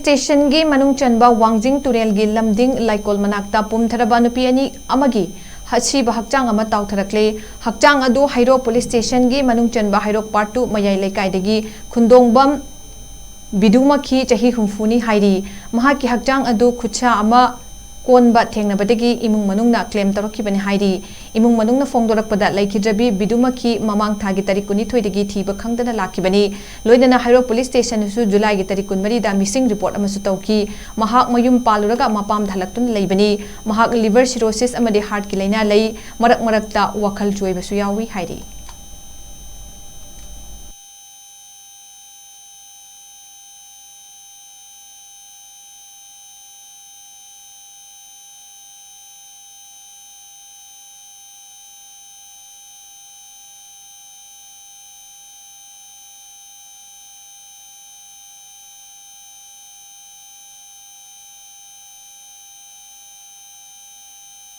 station गी Manung Chanba Wangjing Turel गी Lamding Laikol Manakta Pumtharaba Nupi ani AMAGI HAKCHANG HAKCHANG ama TAOTHARAKLE HAKCHANG adu Hairo Police Station gi Manung Chanba Hairo Part 2 Mayai Lekaidagi Khundongbam Bidumakhi Chahi Humfuni Hairi Mahaki HAKCHANG adu Khucha ama Konba Thengnabadagi Imung Manungna claim Tarokibani Hairi Imung Manungna Fongdorakpada Laikidrabi Bidumaki Mamang Thagi Tarikuni Thoidagi Thiba Khangdana Lakibani Loidana Hairo Police Station su July gi Tarikun Marida missing report amasu tauki Mahak Mayum Paluraga Mapam Dhalaktun Laibani Mahak liver cirrhosis amadi heart ki laina lei marak marakta wakhal choibasu yawi hairi